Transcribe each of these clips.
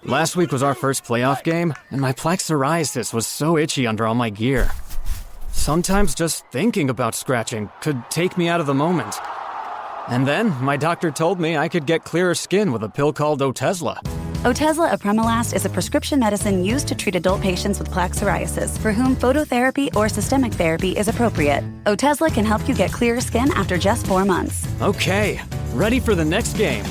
Last week was our first playoff game, and my plaque psoriasis was so itchy under all my gear. Sometimes just thinking about scratching could take me out of the moment. And then my doctor told me I could get clearer skin with a pill called Otezla. Otezla apremilast is a prescription medicine used to treat adult patients with plaque psoriasis for whom phototherapy or systemic therapy is appropriate. Otezla can help you get clearer skin after just 4 months. Okay, ready for the next game.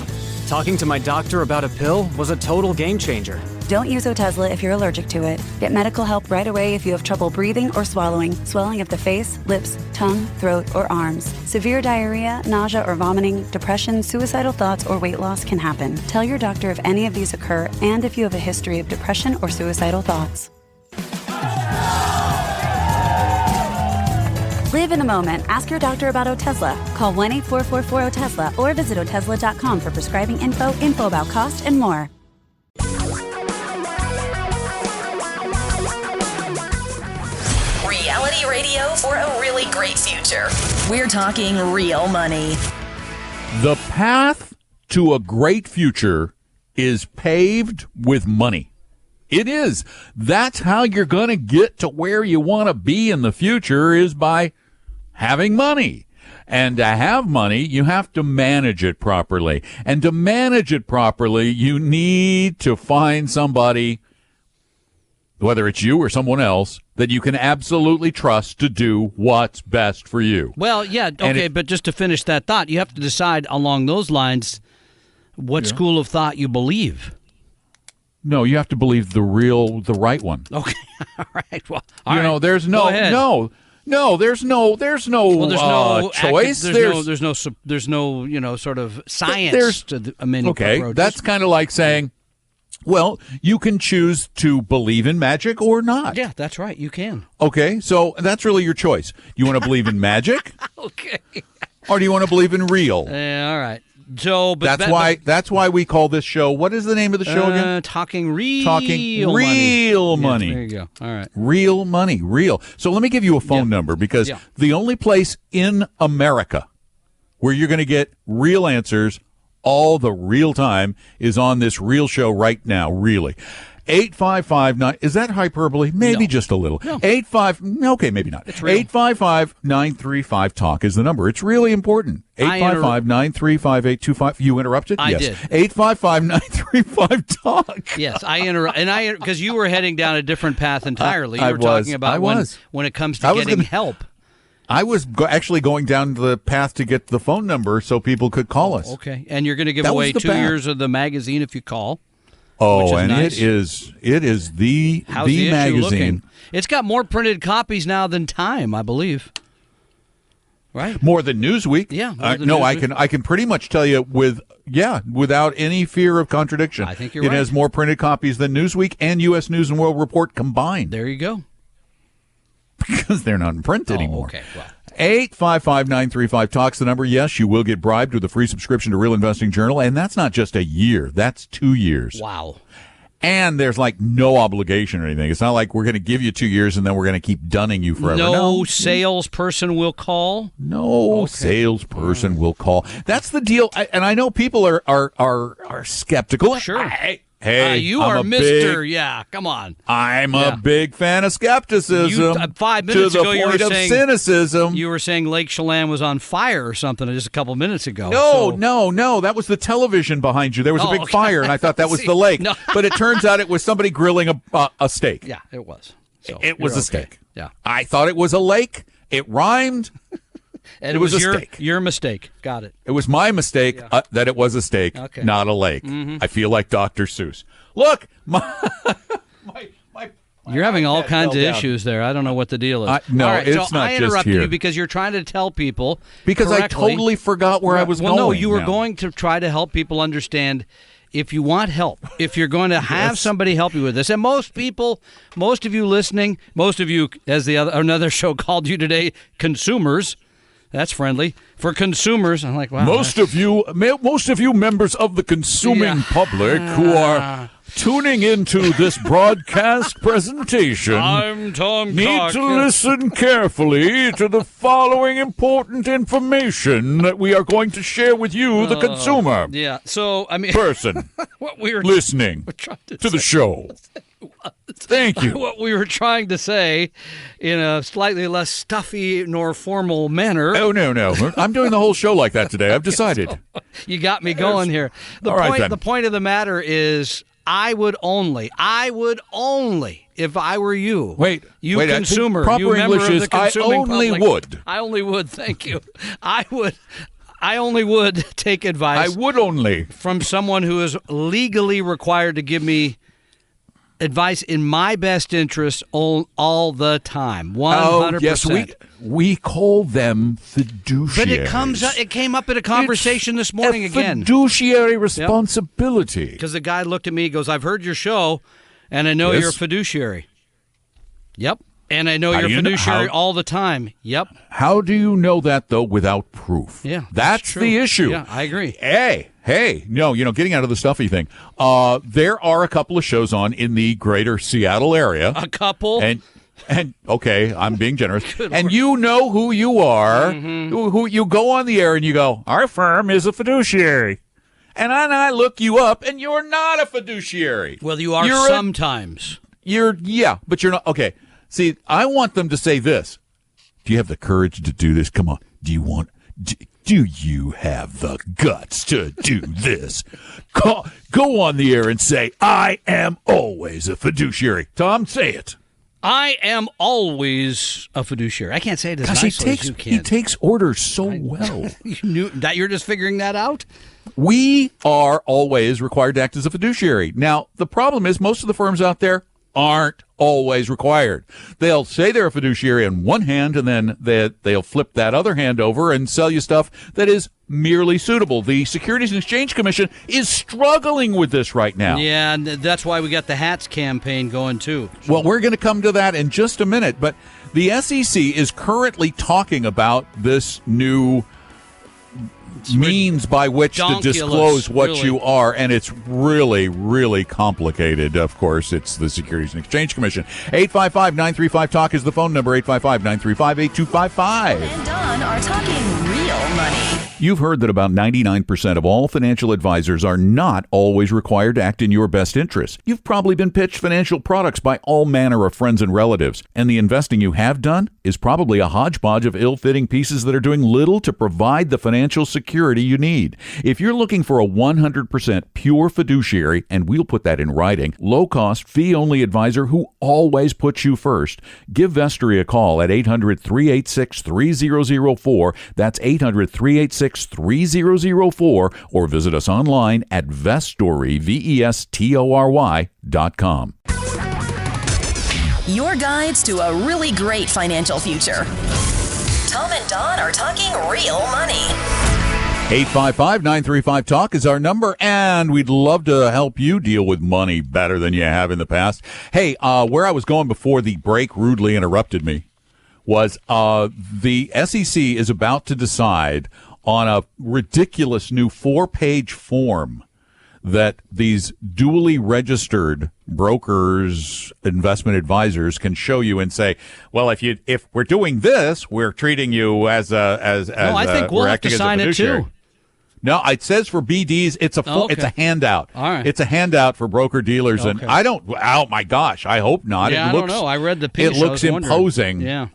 Talking to my doctor about a pill was a total game changer. Don't use Otezla if you're allergic to it. Get medical help right away if you have trouble breathing or swallowing, swelling of the face, lips, tongue, throat, or arms. Severe diarrhea, nausea or vomiting, depression, suicidal thoughts, or weight loss can happen. Tell your doctor if any of these occur and if you have a history of depression or suicidal thoughts. Live in the moment. Ask your doctor about Otezla. Call 1-844-4-OTEZLA or visit Otezla.com for prescribing info about cost, and more. Reality radio for a really great future. We're talking real money. The path to a great future is paved with money. It is. That's how you're going to get to where you want to be in the future, is by having money. And to have money, you have to manage it properly. And to manage it properly, you need to find somebody, whether it's you or someone else, that you can absolutely trust to do what's best for you. Well, yeah, okay, but just to finish that thought, you have to decide along those lines what school of thought you believe. No, you have to believe the right one. Okay, all right. Well, there's no choice. There's no sort of science to many approaches. Okay, that's kind of like saying, well, you can choose to believe in magic or not. Yeah, that's right. You can. Okay, so that's really your choice. You want to believe in magic? Okay. Or do you want to believe in real? Yeah, all right. So, but that's why we call this show. What is the name of the show again? Talking real money. Yeah, there you go. All right. Real money, real. So let me give you a phone number, because the only place in America where you're going to get real answers all the real time is on this real show right now, really. 855-9, is that hyperbole? Maybe just a little. No. 85, maybe not. 855-935-TALK is the number. It's really important. 855-935-8255. You interrupted? I yes. did. 855-935-TALK. Yes, I interrupt, and because you were heading down a different path entirely. You were talking about when it comes to getting help. I was actually going down the path to get the phone number so people could call us. Okay, and you're going to give away 2 years of the magazine if you call. Oh, and nice. it is the magazine. Looking? It's got more printed copies now than Time, I believe. Right? More than Newsweek. Yeah. Newsweek. I can pretty much tell you without any fear of contradiction. I think you're right. It has more printed copies than Newsweek and U.S. News and World Report combined. There you go. Because they're not in print anymore. Okay, well. 855-935-TALK's the number. Yes, you will get bribed with a free subscription to Real Investing Journal, and that's not just a year. That's 2 years. Wow. And there's no obligation or anything. It's not like we're going to give you 2 years and then we're going to keep dunning you forever. No salesperson will call? No salesperson will call. That's the deal. And I know people are skeptical. Sure. Hey, you are Mr. Come on. I'm a big fan of skepticism. 5 minutes ago, you were saying cynicism. You were saying Lake Chelan was on fire or something just a couple minutes ago. No. That was the television behind you. There was a big fire, and I thought that was the lake. No. But it turns out it was somebody grilling a steak. Yeah, it was. So it was a steak. Yeah. I thought it was a lake. It rhymed. And it was a steak. Your mistake. Got it. It was my mistake that it was a steak, not a lake. Mm-hmm. I feel like Dr. Seuss. Look, you're having all kinds of issues there. I don't know what the deal is. It's not just here. I interrupted you because you're trying to tell people because correctly. I totally forgot where I was going. No, you were going to try to help people understand. If you want help, if you're going to have somebody help you with this, and most of you listening, most of you, as another show called you today, consumers. That's friendly for consumers. I'm like, wow. Most of you members of the consuming public who are tuning into this broadcast presentation, I'm Tom need Cock. to listen carefully to the following important information that we are going to share with you, the consumer Yeah, so, I mean, person what we were listening trying to the show. Thank you. What we were trying to say in a slightly less stuffy nor formal manner. Oh, no. I'm doing the whole show like that today. I've decided. You got me going here. The point of the matter is I would only, if I were you. Wait, consumer. Proper you member English of is the consuming public. would. I only would, thank you. I only would take advice. I would only. From someone who is legally required to give me advice in my best interest all the time. 100%. Oh, yes, we call them fiduciaries. But it came up in a conversation this morning again. Fiduciary responsibility. Because the guy looked at me and goes, I've heard your show, and I know you're a fiduciary. Yep. And I know you're a fiduciary all the time. Yep. How do you know that, though, without proof? Yeah. That's the issue. Yeah, I agree. Hey, no, getting out of the stuffy thing. There are a couple of shows on in the greater Seattle area. A couple? And okay, I'm being generous. And you know who you are. Mm-hmm. Who you go on the air and you go, our firm is a fiduciary. And I look you up and you're not a fiduciary. Well, you are sometimes. But you're not. Okay. See, I want them to say this. Do you have the courage to do this? Come on. Do you have the guts to do this? Go on the air and say, I am always a fiduciary. Tom, say it. I am always a fiduciary. I can't say it as nicely as you can. He takes orders so well. You knew that you're just figuring that out? We are always required to act as a fiduciary. Now, the problem is most of the firms out there aren't always required. They'll say they're a fiduciary on one hand, and then they'll flip that other hand over and sell you stuff that is merely suitable. The Securities and Exchange Commission is struggling with this right now. Yeah, and that's why we got the hats campaign going, too. Well, we're going to come to that in just a minute, but the SEC is currently talking about this new means by which to disclose what you are, and it's really, really complicated. Of course, it's the Securities and Exchange Commission. 855-935-TALK is the phone number, 855-935-8255. And Don are talking real money. You've heard that about 99% of all financial advisors are not always required to act in your best interest. You've probably been pitched financial products by all manner of friends and relatives, and the investing you have done is probably a hodgepodge of ill-fitting pieces that are doing little to provide the financial security you need. If you're looking for a 100% pure fiduciary, and we'll put that in writing, low-cost, fee-only advisor who always puts you first, give Vestory a call at 800-386-3004. That's 800-386-3004, or visit us online at Vestory, VESTORY.com. Your guides to a really great financial future. Tom and Don are talking real money. 855-935-TALK is our number, and we'd love to help you deal with money better than you have in the past. Hey, where I was going before the break rudely interrupted me was the SEC is about to decide on a ridiculous new 4-page form that these duly registered brokers, investment advisors can show you and say, well, if we're doing this, we're treating you as I think we'll have to sign it too. No, it says for BDs, it's a handout. All right. It's a handout for broker dealers, and I don't. Oh my gosh, I hope not. Yeah, I don't know. I read the piece. It looks imposing. Yeah.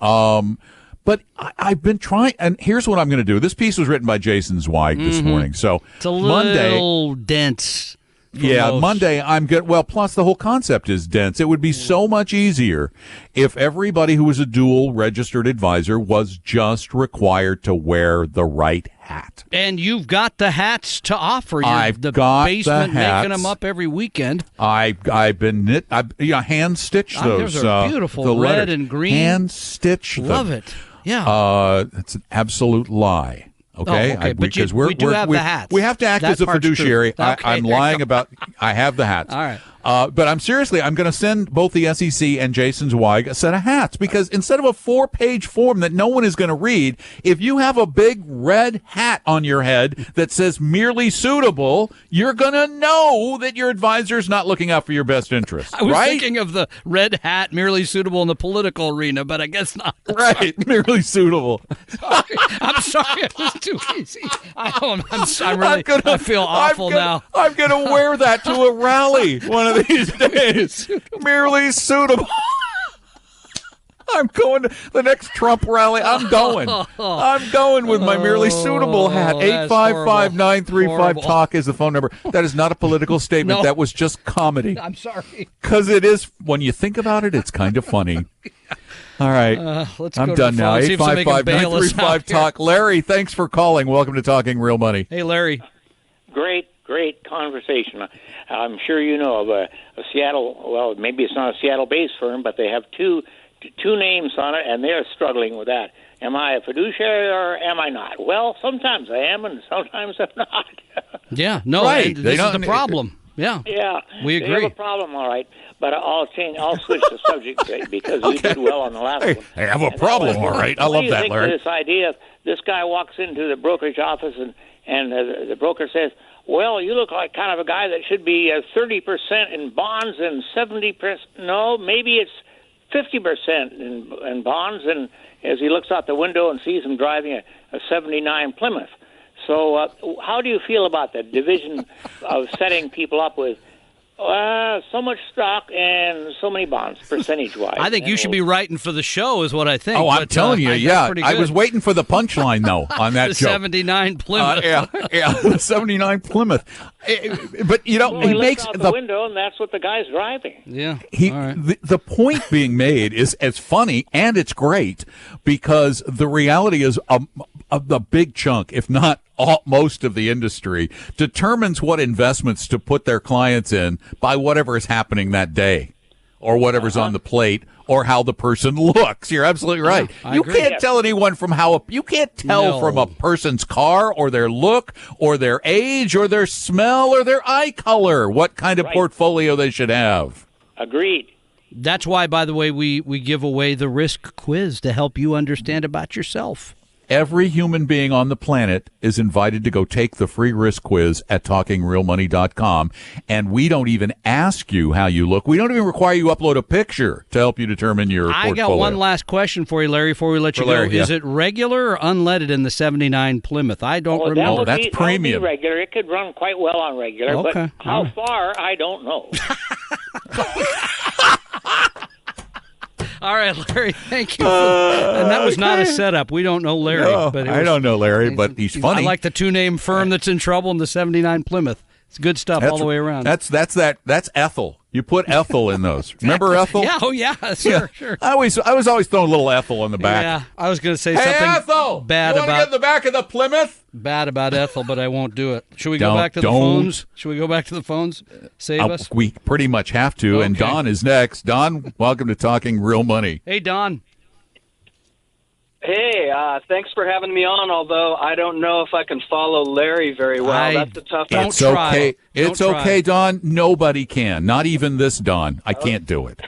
But I've been trying, and here's what I'm going to do. This piece was written by Jason Zweig this morning, so it's a little dense. Yeah, most. Monday I'm good. Well, plus the whole concept is dense. It would be so much easier if everybody who was a dual registered advisor was just required to wear the right hat. And you've got the hats to offer. I've the got basement the hats. Making them up every weekend. I've been hand stitched those. Those are beautiful, the red letters. And green. Hand stitched. Love it. Yeah. It's an absolute lie. Okay, but because we do have the hats. We have to act as a fiduciary. Okay, I'm lying about. I have the hats. All right. But I'm going to send both the SEC and Jason Zweig a set of hats, because instead of a 4-page form that no one is going to read, if you have a big red hat on your head that says merely suitable, you're going to know that your advisor is not looking out for your best interest. I was right? thinking of the red hat merely suitable in the political arena, but I guess not. Right, merely suitable. I'm sorry, it was too easy. I feel awful now. I'm going to wear that to a rally one of these days. Merely suitable. I'm going to the next Trump rally. I'm going. I'm going with my merely suitable hat. 855-935-TALK is the phone number. That is not a political statement. No. That was just comedy. I'm sorry. Because it is, when you think about it, it's kind of funny. All right. Let's I'm go done to the now. phone, see if somebody can bail us out 855-935-TALK. Larry, thanks for calling. Welcome to Talking Real Money. Hey, Larry. Great conversation. I'm sure you know of a Seattle, well, maybe it's not a Seattle-based firm, but they have two names on it, and they're struggling with that. Am I a fiduciary or am I not? Well, sometimes I am, and sometimes I'm not. Yeah, no, right. This is the problem. Yeah, we agree. They have a problem, all right. But I'll switch the subject because you did well on the last one. I have a problem, all right. I love that, Larry. This idea of this guy walks into the brokerage office and the broker says, well, you look like kind of a guy that should be 30% in bonds and 70%. No, maybe it's 50% in bonds. And as he looks out the window and sees him driving a 79 Plymouth. So how do you feel about the division of setting people up with so much stock and so many bonds, percentage-wise? I think you should be writing for the show is what I think. Oh, I'm telling you, yeah. I was waiting for the punchline, though, on that the joke. 79 Plymouth. Yeah, 79 Plymouth. But, he makes out the window, and that's what the guy's driving. Yeah. All right. The point being made is as funny, and it's great, because the reality is the big chunk, if not most of the industry, determines what investments to put their clients in by whatever is happening that day or whatever's on the plate or how the person looks. You're absolutely right. Yeah, you agree. can't tell anyone from you can't tell from a person's car or their look or their age or their smell or their eye color what kind of portfolio they should have. Agreed. That's why, by the way, we give away the risk quiz to help you understand about yourself. Every human being on the planet is invited to go take the free risk quiz at TalkingRealMoney.com. And we don't even ask you how you look. We don't even require you upload a picture to help you determine your portfolio. I got one last question for you, Larry, before we let you go. Is it regular or unleaded in the 79 Plymouth? I don't remember. That's premium. That would be regular. It could run quite well on regular, okay. But how far, I don't know. All right, Larry, thank you. And that was not a setup. We don't know Larry. No, I don't know Larry, but he's funny. I like the two-name firm that's in trouble in the 79 Plymouth. It's good stuff all the way around. That's Ethel. You put Ethel in those. Remember Ethel? Yeah, sure. I was always throwing a little Ethel on the back. Yeah, I was going to say hey, something Ethel, bad you want to get in the back of the Plymouth? Bad about Ethel, but I won't do it. Should we go back to the phones? Should we go back to the phones? Save us? We pretty much have to, Okay. and Don is next. Don, welcome to Talking Real Money. Hey, Don. Hey, thanks for having me on, although I don't know if I can follow Larry very well. That's a tough one. It's okay. It's okay, Don. Nobody can. Not even this Don. I can't do it.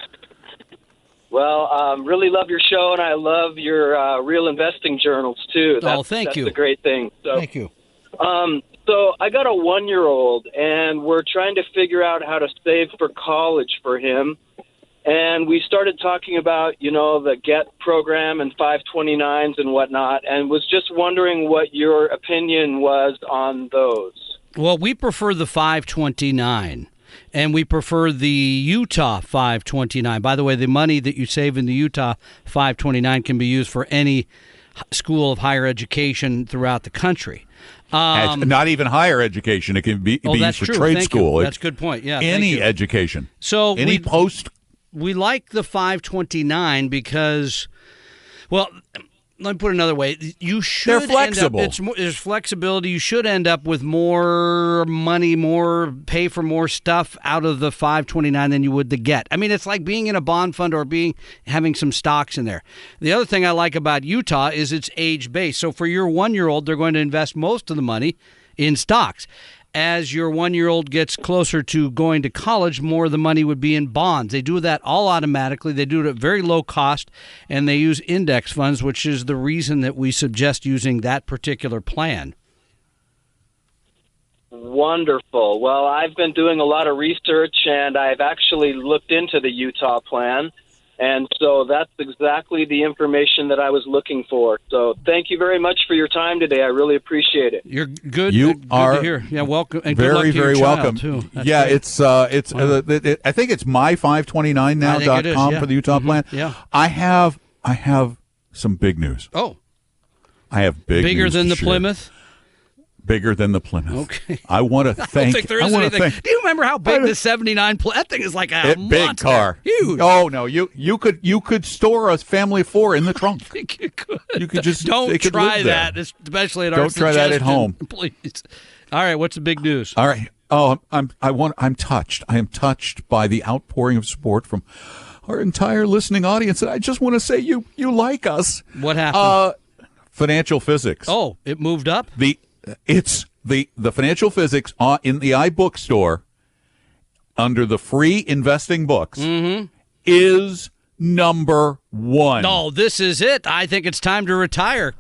Well, really love your show, and I love your real investing journals, too. Thank you. That's a great thing. So, Thank you. So I got a 1-year-old, and we're trying to figure out how to save for college for him. And we started talking about, the GET program and 529s and whatnot, and was just wondering what your opinion was on those. Well, we prefer the 529, and we prefer the Utah 529. By the way, the money that you save in the Utah 529 can be used for any school of higher education throughout the country. Not even higher education. It can be used for true. trade Thank school. You. That's a good point. Yeah, any education. So any post. We like the 529 because, well, let me put it another way. You should They're flexible. There's flexibility. You should end up with more money, pay for more stuff out of the 529 than you would the GET. I mean, it's like being in a bond fund or having some stocks in there. The other thing I like about Utah is it's age-based. So for your 1-year-old, they're going to invest most of the money in stocks. as your 1-year-old gets closer to going to college, more of the money would be in bonds. They do that all automatically. They do it at very low cost, and they use index funds, which is the reason that we suggest using that particular plan. Wonderful. Well, I've been doing a lot of research, and I've actually looked into the Utah plan. And so that's exactly the information that I was looking for. So thank you very much for your time today. I really appreciate it. You're good. You good are to hear. Yeah, welcome. And very, good luck to very your child, welcome. Too. That's Yeah, great. it's I think it's my529now.com yeah. for the Utah plan. Yeah. I have some big news. Oh, I have bigger news than the share. Plymouth. Bigger than the Plymouth. Okay. I want to I don't thank. think there is anything. Do you remember how big the 79? That thing is like a monster. Big car. Huge. Oh no, you could store a family of 4 in the trunk. I think you could. You could just don't they could try live there. that, especially at our Don't try that at suggestion, home. please. All right, what's the big news? All right. Oh, I'm touched. I am touched by the outpouring of support from our entire listening audience, and I just want to say you like us. What happened? Financial physics. Oh, it moved up? The financial physics in the iBookstore under the free investing books is number 1. No, this is it. I think it's time to retire.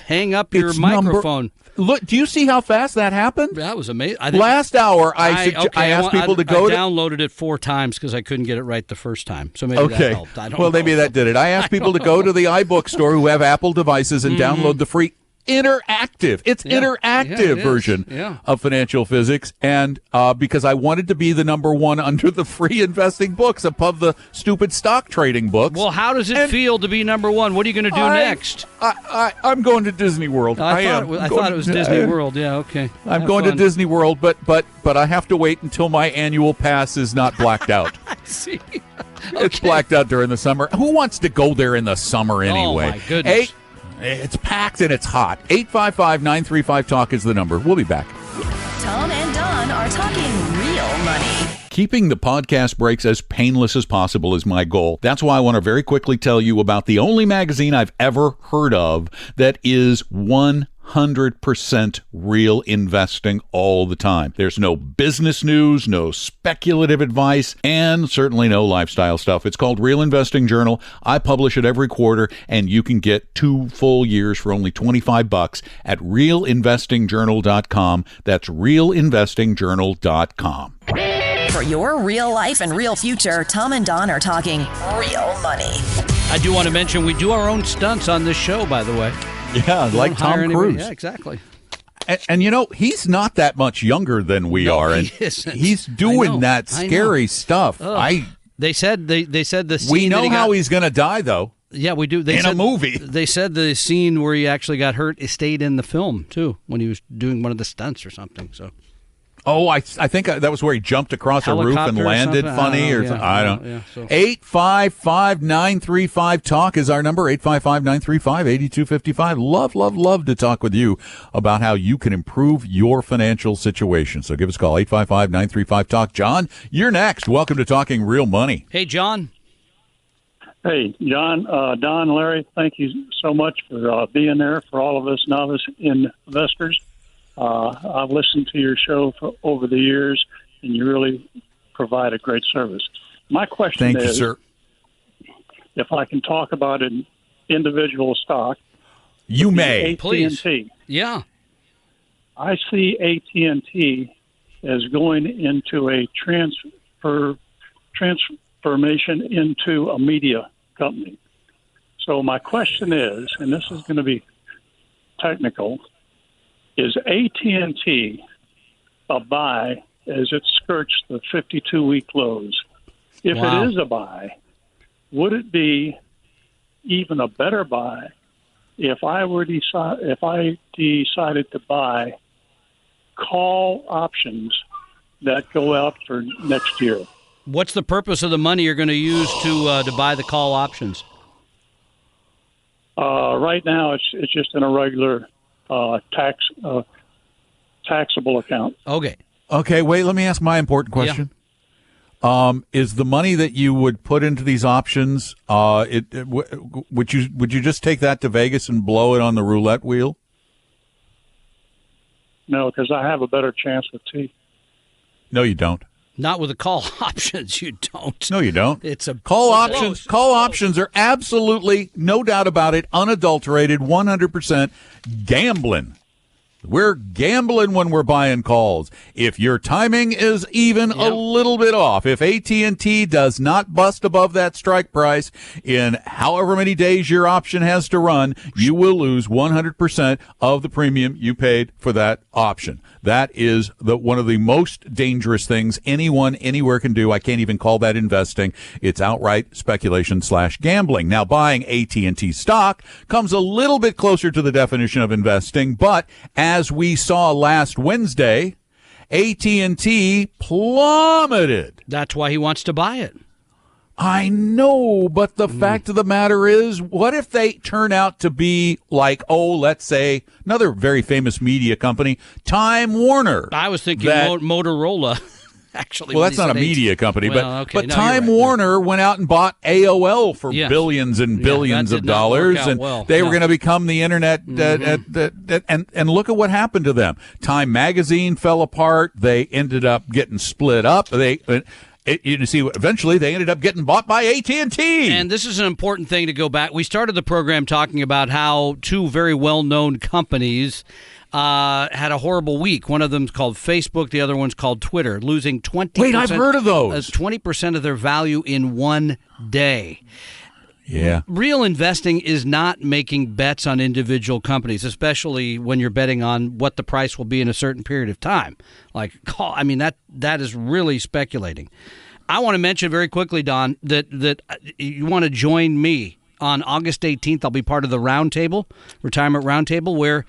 Hang up your microphone. Look, do you see how fast that happened? That was amazing. Last hour, I asked people to go. I downloaded it 4 times because I couldn't get it right the first time. So maybe that helped. I don't know. Maybe that did it. I asked people to go to the iBookstore who have Apple devices and download the free interactive. It's interactive version of financial physics, and because I wanted to be the number 1 under the free investing books above the stupid stock trading books. Well, how does it feel to be number 1? What are you going to do next? I'm going to Disney World. I thought it was Disney World. Yeah, okay. I'm going to Disney World, but I have to wait until my annual pass is not blacked out. I see. It's blacked out during the summer. Who wants to go there in the summer anyway? Oh my goodness. It's packed and it's hot. 855-935-TALK is the number. We'll be back. Tom and Don are talking real money. Keeping the podcast breaks as painless as possible is my goal. That's why I want to very quickly tell you about the only magazine I've ever heard of that is 100% real investing all the time. There's no business news, no speculative advice, and certainly no lifestyle stuff. It's called Real Investing Journal. I publish it every quarter, and you can get 2 full years for only $25 at realinvestingjournal.com. That's realinvestingjournal.com. For your real life and real future, Tom and Don are talking real money. I do want to mention we do our own stunts on this show, by the way. Yeah, like Tom Cruise. Yeah, exactly. And you know, he's not that much younger than we are, and he's doing that scary stuff. They said the scene. We know how he's going to die, though. Yeah, we do. In a movie. They said the scene where he actually got hurt stayed in the film too, when he was doing one of the stunts or something. So. Oh, I think that was where he jumped across a roof and landed funny or something. I don't know. 855-935-TALK is our number. 855-935-8255. Love to talk with you about how you can improve your financial situation. So give us a call, 855-935-TALK. John, you're next. Welcome to Talking Real Money. Hey, John. Hey, John, Don, Larry, thank you so much for being there for all of us novice investors. I've listened to your show for over the years, and you really provide a great service. My question Thank is, you, sir. If I can talk about an individual stock. You may. AT&T. Please. Yeah. I see AT&T as going into a transformation into a media company. So my question is, and this is going to be technical, is AT&T a buy as it skirts the 52-week lows? If it is a buy, would it be even a better buy if I decided to buy call options that go out for next year? What's the purpose of the money you're going to use to buy the call options? Right now, it's just in a regular taxable account. Okay. Wait. Let me ask my important question. Yeah. Is the money that you would put into these options? Would you just take that to Vegas and blow it on the roulette wheel? No, because I have a better chance with T. No, you don't. Not with the call options. You don't. No, you don't. It's a call close. options. Call options are absolutely, no doubt about it, unadulterated, 100% gambling. We're gambling when we're buying calls. If your timing is even a little bit off, if AT&T does not bust above that strike price in however many days your option has to run, you will lose 100% of the premium you paid for that option. That is one of the most dangerous things anyone anywhere can do. I can't even call that investing. It's outright speculation/gambling. Now, buying AT&T stock comes a little bit closer to the definition of investing, but as we saw last Wednesday, AT&T plummeted. That's why he wants to buy it. I know, but the fact of the matter is, what if they turn out to be like, let's say, another very famous media company, Time Warner? I was thinking Motorola, actually. Well, that's not a media company, but No, Time Warner went out and bought AOL for billions and billions of dollars, and they were going to become the internet. And look at what happened to them. Time Magazine fell apart. They ended up getting split up. Eventually they ended up getting bought by AT&T. And this is an important thing to go back. We started the program talking about how two very well-known companies had a horrible week. One of them's called Facebook. The other one's called Twitter, losing 20%. Wait, I've heard of those. 20% of their value in one day. Yeah. Real investing is not making bets on individual companies, especially when you're betting on what the price will be in a certain period of time. That is really speculating. I want to mention very quickly, Don, that you want to join me on August 18th. I'll be part of the retirement roundtable, where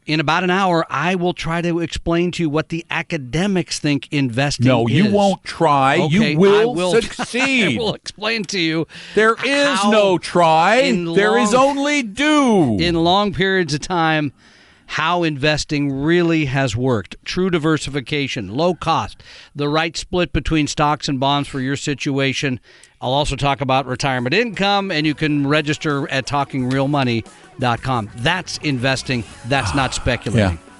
in about an hour, I will try to explain to you what the academics think investing is. No, you won't try. Okay, you will succeed. I will explain to you. There is no try. There is only do. In long periods of time, how investing really has worked. True diversification, low cost, the right split between stocks and bonds for your situation. I'll also talk about retirement income, and you can register at talkingrealmoney.com. That's investing. That's not speculating. Yeah.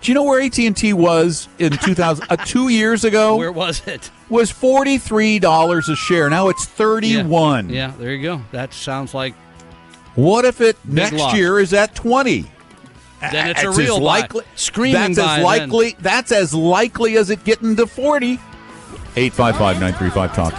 Do you know where AT&T was in 2000? 2 years ago? Where was it? Was $43 a share. Now it's $31. Yeah, there you go. That sounds like. What if it Big next loss. year is at 20? Then it's a real buy. Screaming buy. That's as likely as it getting to 40. 855-935-TALK.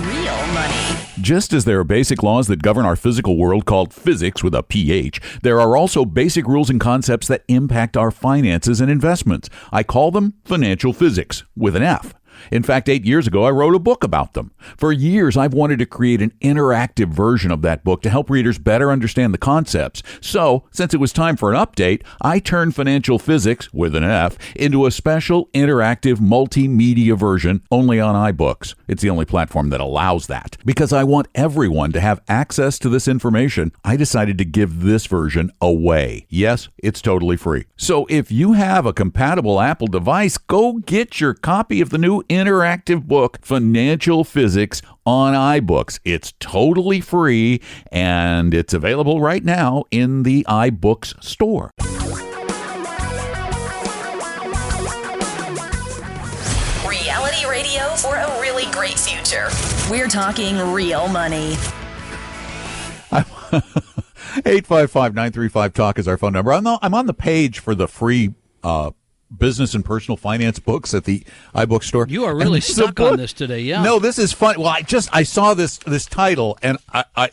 Real money. Just as there are basic laws that govern our physical world called physics with a PH, there are also basic rules and concepts that impact our finances and investments. I call them financial physics with an F. In fact, 8 years ago, I wrote a book about them. For years, I've wanted to create an interactive version of that book to help readers better understand the concepts. So, since it was time for an update, I turned financial physics, with an F, into a special interactive multimedia version only on iBooks. It's the only platform that allows that. Because I want everyone to have access to this information, I decided to give this version away. Yes, it's totally free. So, if you have a compatible Apple device, go get your copy of the new interactive book, Financial Physics, on iBooks. It's totally free, and it's available right now in the iBooks store. Reality radio for a really great future. We're talking real money. 855-935-TALK is our phone number. I'm on the page for the free business and personal finance books at the iBook store. You are really stuck on this today, yeah. No, this is fun. Well, I saw this title and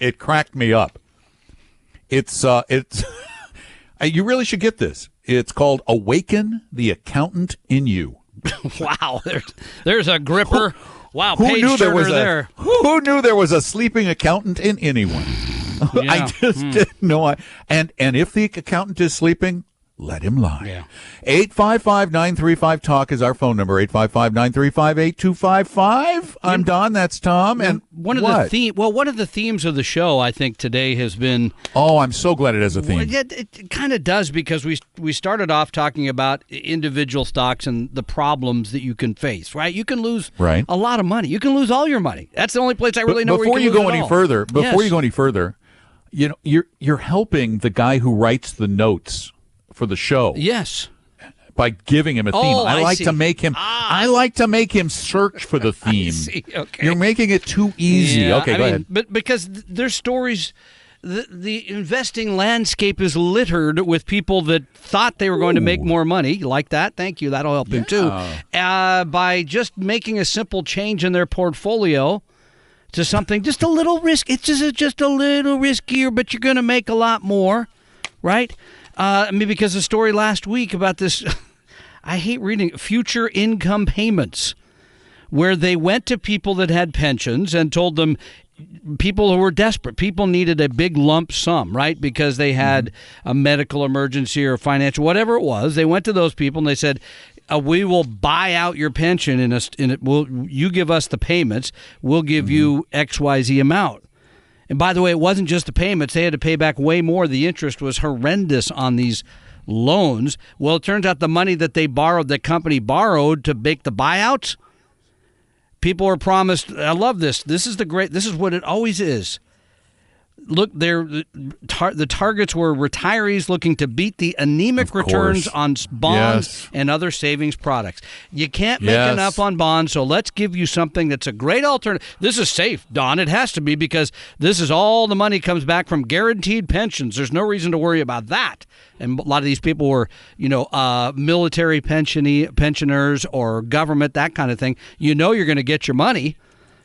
it cracked me up. It's you really should get this. It's called Awaken the Accountant in You. Wow, there's a gripper. Wow, who page knew there was there. Who knew there was a sleeping accountant in anyone? Yeah. I just didn't know. And if the accountant is sleeping, let him lie. Yeah. 855-935-TALK is our phone number. 855-935-8255. I'm Don. That's Tom. And one of the themes of the show, I think, today has been. Oh, I'm so glad it has a theme. Well, yeah, it kind of does, because we started off talking about individual stocks and the problems that you can face. Right? You can lose a lot of money. You can lose all your money. That's the only place I really know. Before you go any further, you know, you're helping the guy who writes the notes for the show. Yes. by giving him a theme. Oh, I like see. to make him. I like to make him search for the theme. See, okay. You're making it too easy. Yeah, Okay, go ahead. But because there's stories, the investing landscape is littered with people that thought they were going to make more money, like that. Thank you. That'll help him too. By just making a simple change in their portfolio to something just a little risky. It's just a little riskier, but you're going to make a lot more, right? Because the story last week about this, I hate reading future income payments, where they went to people that had pensions and told them, people who were desperate, people needed a big lump sum, right? Because they had a medical emergency or financial, whatever it was. They went to those people and they said, we will buy out your pension you give us the payments. We'll give you XYZ amount. And by the way, it wasn't just the payments. They had to pay back way more. The interest was horrendous on these loans. Well, it turns out the money that they borrowed, the company borrowed to make the buyouts, people were promised. I love this. This is what it always is. Look, the targets were retirees looking to beat the anemic returns on bonds and other savings products. You can't make enough on bonds, so let's give you something that's a great alternative. This is safe, Don. It has to be, because this is all the money comes back from guaranteed pensions. There's no reason to worry about that. And a lot of these people were, military pensioners or government, that kind of thing. You're going to get your money.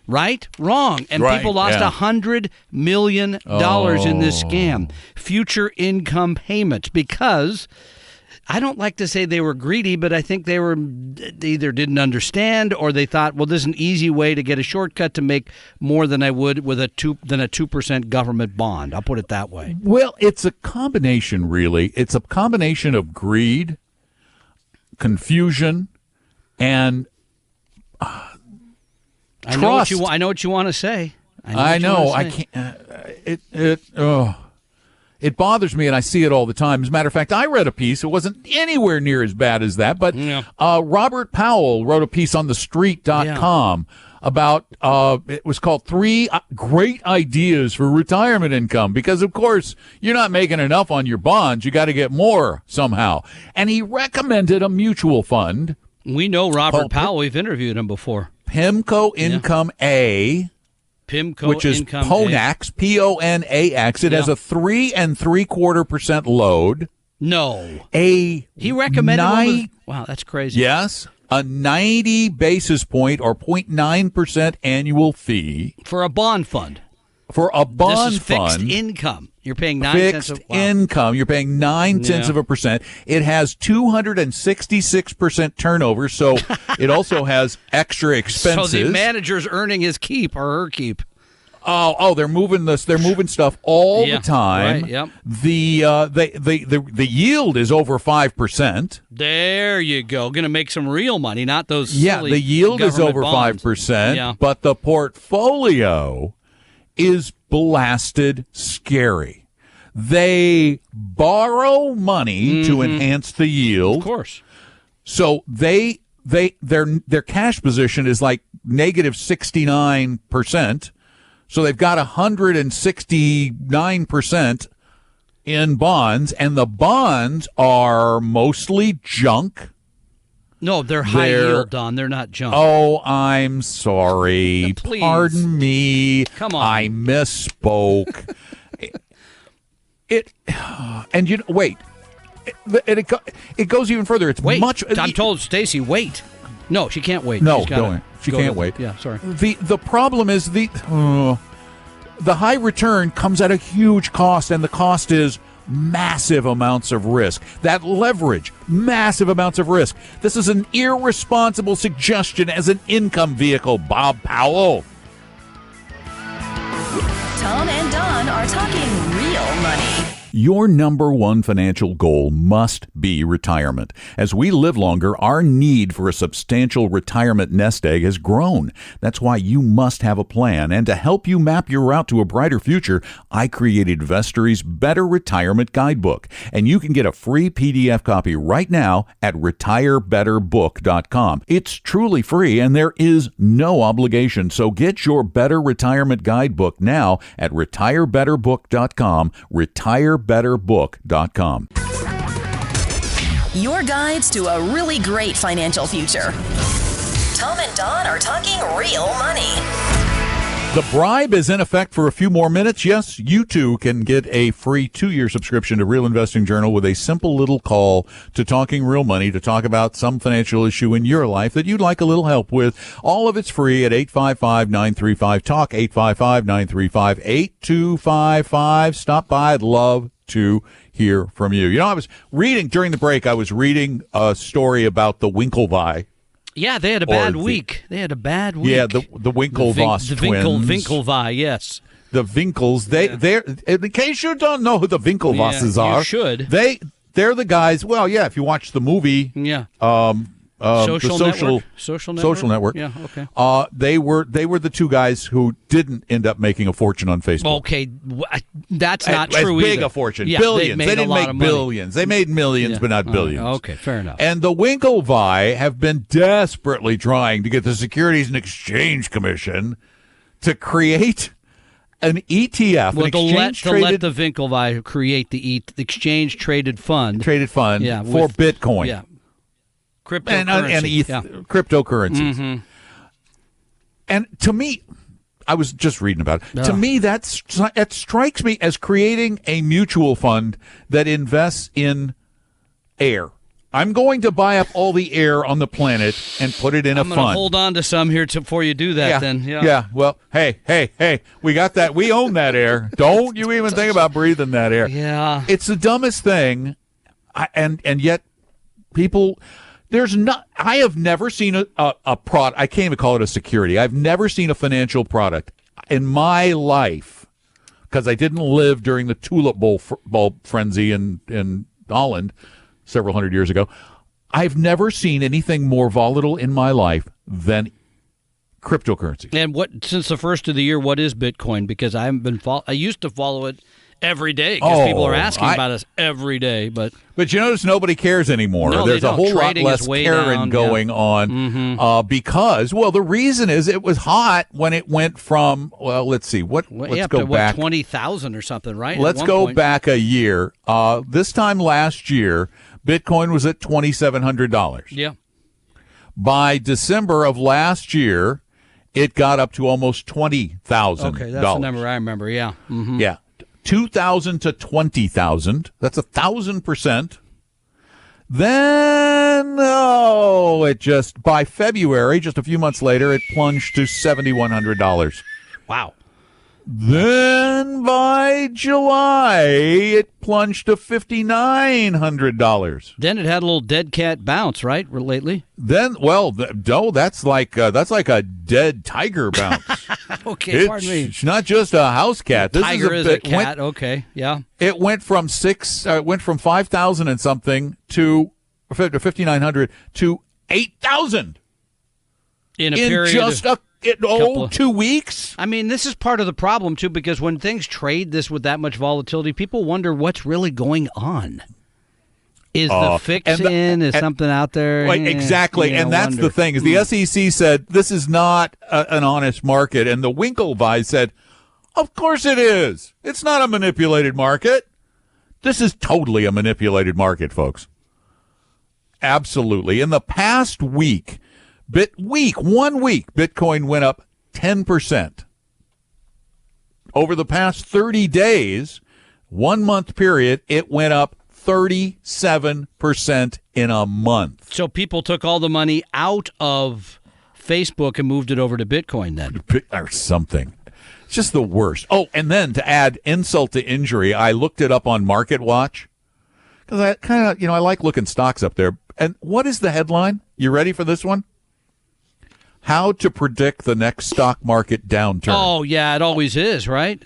Right? Wrong. And people lost $100 million in this scam. Future income payments. Because I don't like to say they were greedy, but I think they either didn't understand, or they thought, well, this is an easy way to get a shortcut to make more than I would with a 2% government bond. I'll put it that way. Well, it's a combination, really. It's a combination of greed, confusion, and I know what you want to say. I know. I can't. It bothers me, and I see it all the time. As a matter of fact, I read a piece. It wasn't anywhere near as bad as that, but Robert Powell wrote a piece on TheStreet.com about. It was called 3 Great Ideas for Retirement Income, because of course you're not making enough on your bonds. You got to get more somehow, and he recommended a mutual fund. We know Robert Powell. We've interviewed him before. PIMCO Income A, which is Ponax, Ponax. It has a 3 3/4% load. No, he recommended. Wow, that's crazy. Yes, a 90 basis point or 0.9% annual fee for a bond fund. For a bond this is fund, fixed income. You're paying 9 fixed cents. Income. You're paying 0.9%. It has 266% turnover, so it also has extra expenses. So the manager's earning his keep or her keep. Oh, they're moving this. They're moving stuff all the time. Right, yep. The yield is over 5%. There you go. Going to make some real money, not those silly the yield is over bonds. 5%, but the portfolio is blasted scary. They borrow money to enhance the yield. Of course. So their cash position is like negative 69%. So they've got 169% in bonds, and the bonds are mostly junk. No, they're high yield, Don. They're not junk. Oh, I'm sorry. Please. Pardon me. Come on. I misspoke. Wait. It goes even further. It's wait. much. I'm told Stacy, wait. No, she can't wait. No, she can't wait. Yeah, sorry. The problem is the high return comes at a huge cost, and the cost is massive amounts of risk. That leverage, massive amounts of risk. This is an irresponsible suggestion as an income vehicle, Bob Powell. Tom and Don are talking real money. Your number one financial goal must be retirement. As we live longer, our need for a substantial retirement nest egg has grown. That's why you must have a plan. And to help you map your route to a brighter future, I created Vestory's Better Retirement Guidebook. And you can get a free PDF copy right now at retirebetterbook.com. It's truly free and there is no obligation. So get your Better Retirement Guidebook now at retirebetterbook.com. Retirebetterbook.com. your guides to a really great financial future. Tom and Don are talking real money. The bribe is in effect for a few more minutes. Yes, you too can get a free 2-year subscription to Real Investing Journal with a simple little call to Talking Real Money to talk about some financial issue in your life that you'd like a little help with. All of it's free at 855-935-TALK, 855-935-8255. Stop by. I'd love to hear from you. You know, I was reading during the break, I was reading a story about the Winklevi. Yeah, they had a bad week. They had a bad week. Yeah, the Winklevoss twins. Winklevi, yes. The Winkles. They're in case you don't know who the Winklevosses are. You should. They're the guys. Well, yeah, if you watch the movie. Yeah. Social Network. Yeah, okay. They were the two guys who didn't end up making a fortune on Facebook. Okay, that's not true as big either. a fortune. Yeah, billions. They didn't make billions. They made millions, but not billions. Okay, fair enough. And the Winklevi have been desperately trying to get the Securities and Exchange Commission to create an ETF, well, an to let exchange-traded the Winklevi create the exchange-traded fund. for Bitcoin. Yeah. Cryptocurrency. Cryptocurrencies. Mm-hmm. And to me, I was just reading about it. To me, that strikes me as creating a mutual fund that invests in air. I'm going to buy up all the air on the planet and put it in a fund. I'm going to hold on to some here before you do that. Yeah. Well, hey, we got that. We own that air. Don't you even think about breathing that air. Yeah. It's the dumbest thing, and yet people. I have never seen a product. I can't even call it a security. I've never seen a financial product in my life, because I didn't live during the tulip bulb frenzy in Holland several hundred years ago. I've never seen anything more volatile in my life than cryptocurrency. And since the first of the year, what is Bitcoin? Because I used to follow it every day because people are asking about us every day. But you notice nobody cares anymore. No, there's a whole Trading lot less caring going on because, the reason is it was hot when it went from, let's see, let's go back. 20,000 or something, right? Let's go back a year. This time last year, Bitcoin was at $2,700. Yeah. By December of last year, it got up to almost $20,000. Okay, that's the number I remember, yeah. Mm-hmm. Yeah. 2,000 to 20,000. That's 1,000%. Then, by February, just a few months later, it plunged to $7,100. Wow. Then by July, it plunged to $5,900. Then it had a little dead cat bounce, right? Lately. Then, that's like a dead tiger bounce. Okay, pardon me. It's not just a house cat. This tiger is a cat. Okay, yeah. It went from 5,000 and something to 5,900 to 8,000 in a period just of 2 weeks. I mean, this is part of the problem too, because when things trade this with that much volatility, people wonder what's really going on. Is the fix is something out there? Exactly, and that's the thing. Is the SEC said this is not an honest market, and the Winklevi said, of course it is. It's not a manipulated market. This is totally a manipulated market, folks. Absolutely. In the past week, 1 week, Bitcoin went up 10%. Over the past 30 days, 1 month period, it went up 37% in a month. So people took all the money out of Facebook and moved it over to Bitcoin then. Or something. It's just the worst. Oh, and then to add insult to injury, I looked it up on MarketWatch because I kind of, I like looking stocks up there. And what is the headline? You ready for this one? How to predict the next stock market downturn. Oh, yeah, it always is, right?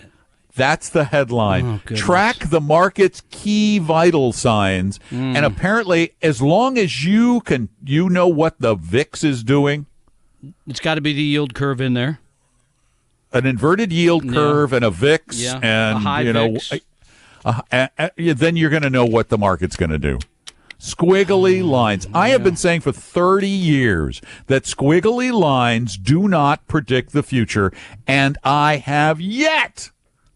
That's the headline. Oh, track the market's key vital signs. And apparently, as long as you know what the VIX is doing. It's got to be the yield curve in there. An inverted yield curve and a VIX. Yeah, and, a high VIX. Then you're going to know what the market's going to do. Squiggly lines. I have been saying for 30 years that squiggly lines do not predict the future, and I have yet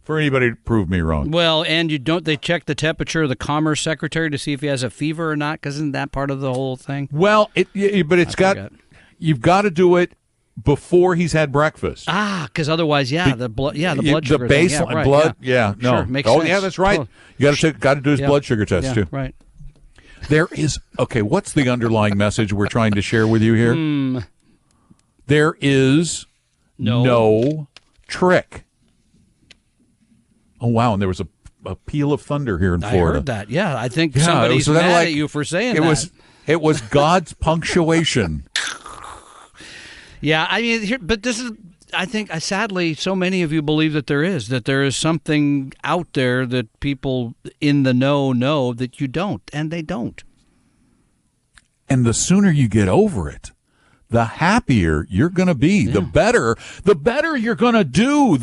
for anybody to prove me wrong. Well, and they check the temperature of the Commerce Secretary to see if he has a fever or not? Because isn't that part of the whole thing? Well, you've got to do it before he's had breakfast. Because otherwise, the blood sugar. The baseline blood, no. Sure, makes sense. Yeah, that's right. You got to do his blood sugar test too. Right. There is what's the underlying message we're trying to share with you here? There is no trick. Oh wow! And there was a peal of thunder here in Florida. I heard that. Yeah, I think somebody's mad at you for saying that. It was God's punctuation. Yeah, I mean, but this is. I think, sadly, so many of you believe that there is something out there that people in the know that you don't, and they don't. And the sooner you get over it, the happier you're going to be. Yeah. The better you're going to do.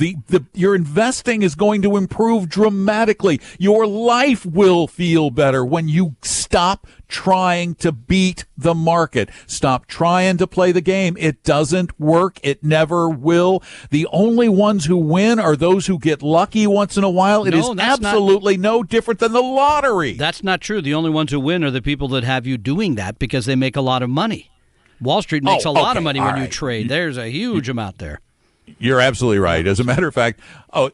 Your investing is going to improve dramatically. Your life will feel better when you stop trying to beat the market. Stop trying to play the game. It doesn't work. It never will. The only ones who win are those who get lucky once in a while. It is absolutely no different than the lottery. That's not true. The only ones who win are the people that have you doing that because they make a lot of money. Wall Street makes a lot of money when you trade. There's a huge amount there. You're absolutely right. As a matter of fact,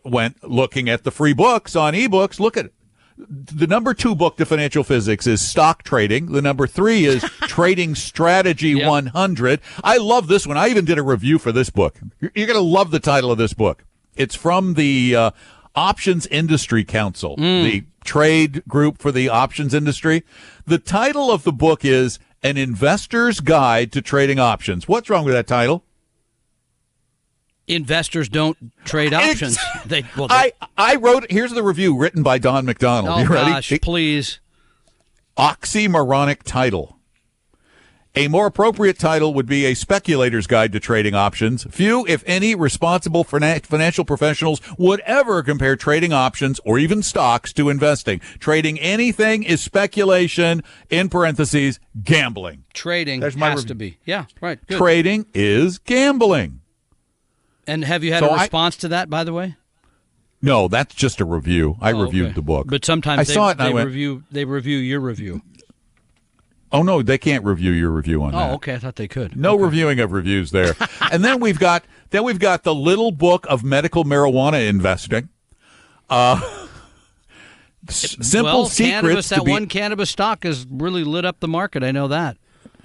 when looking at the free books on ebooks, look at it. The number 2 book to financial physics is Stock Trading. The number 3 is Trading Strategy 100. I love this one. I even did a review for this book. You're going to love the title of this book. It's from the Options Industry Council, the trade group for the options industry. The title of the book is An Investor's Guide to Trading Options. What's wrong with that title? Investors don't trade options. I wrote, here's the review written by Don McDonald. Oh, you ready? Gosh, please. Oxymoronic title. A more appropriate title would be A Speculator's Guide to Trading Options. Few, if any, responsible financial professionals would ever compare trading options or even stocks to investing. Trading anything is speculation, in parentheses, gambling. Trading has to be. Yeah, right. Good. Trading is gambling. And have you had a response to that, by the way? No, that's just a review. I reviewed the book. But sometimes they review your review. Oh, no, they can't review your review on that. Oh, okay. I thought they could. No reviewing of reviews there. And then we've got the Little Book of Medical Marijuana Investing. Simple secrets. One cannabis stock has really lit up the market. I know that.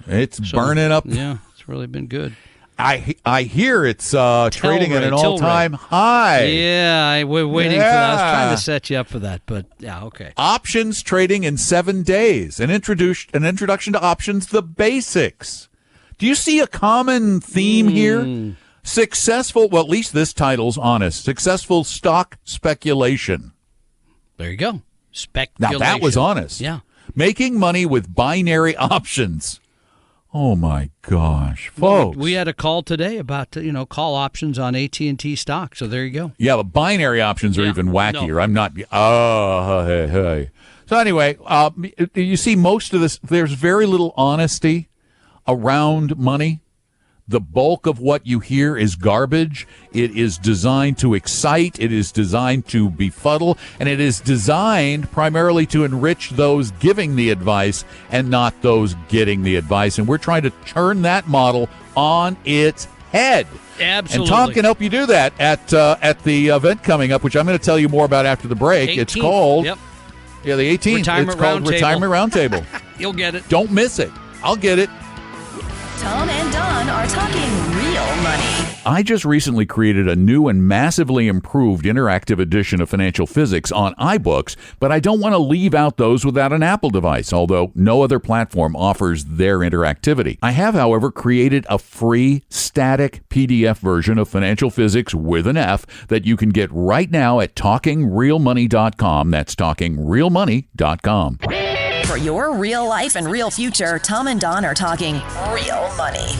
It's burning up. Yeah, it's really been good. I hear it's trading at an all-time high. Yeah, we're waiting for that. I was trying to set you up for that, but yeah, okay. Options trading in 7 days. An introduction to options, the basics. Do you see a common theme here? Successful, well, at least this title's honest. Successful stock speculation. There you go. Speculation. Now, that was honest. Yeah. Making money with binary options. Oh my gosh, folks! We had a call today about call options on AT&T stock. So there you go. Yeah, but binary options are even wackier. No. I'm not. Hey. So anyway, you see, most of this, there's very little honesty around money. The bulk of what you hear is garbage. It is designed to excite. It is designed to befuddle. And it is designed primarily to enrich those giving the advice and not those getting the advice. And we're trying to turn that model on its head. Absolutely. And Tom can help you do that at the event coming up, which I'm going to tell you more about after the break. 18th. It's called... Yep. Yeah, the 18th. It's called Retirement Roundtable. You'll get it. Don't miss it. I'll get it. Tom and Don are talking real money. I just recently created a new and massively improved interactive edition of Financial Physics on iBooks, but I don't want to leave out those without an Apple device, although no other platform offers their interactivity. I have, however, created a free static PDF version of Financial Physics with an F that you can get right now at TalkingRealMoney.com. That's TalkingRealMoney.com. For your real life and real future, Tom and Don are talking real money.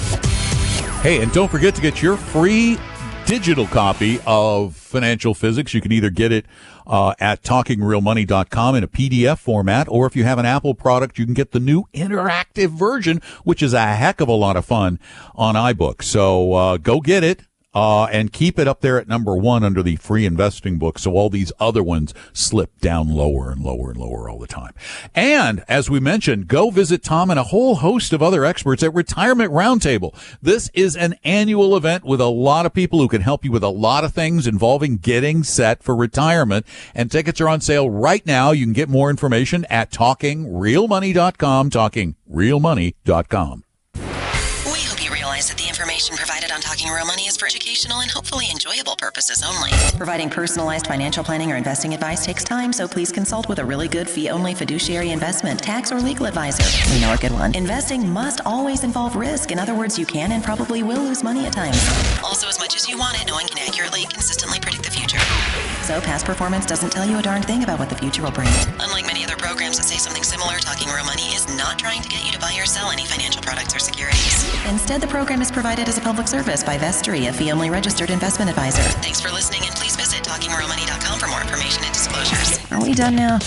Hey, and don't forget to get your free digital copy of Financial Physics. You can either get it at TalkingRealMoney.com in a PDF format, or if you have an Apple product, you can get the new interactive version, which is a heck of a lot of fun on iBooks. So go get it. and keep it up there at number 1 under the free investing book, so all these other ones slip down lower and lower and lower all the time. And as we mentioned, go visit Tom and a whole host of other experts at Retirement Roundtable. This is an annual event with a lot of people who can help you with a lot of things involving getting set for retirement, and tickets are on sale right now. You can get more information at talkingrealmoney.com, talkingrealmoney.com. We hope you realize that the information provided on Talking Real Money is for educational and hopefully enjoyable purposes only. Providing personalized financial planning or investing advice takes time, so please consult with a really good fee-only fiduciary investment, tax, or legal advisor. We know a good one. Investing must always involve risk. In other words, you can and probably will lose money at times. Also, as much as you want it, no one can accurately and consistently predict the future. So past performance doesn't tell you a darn thing about what the future will bring. Unlike many other programs that say something similar, Talking Real Money is not trying to get you to buy or sell any financial products or securities. Instead, the program is provided as a public service by Vestry, a fee-only registered investment advisor. Thanks for listening, and please visit talkingrealmoney.com for more information and disclosures. Are we done now?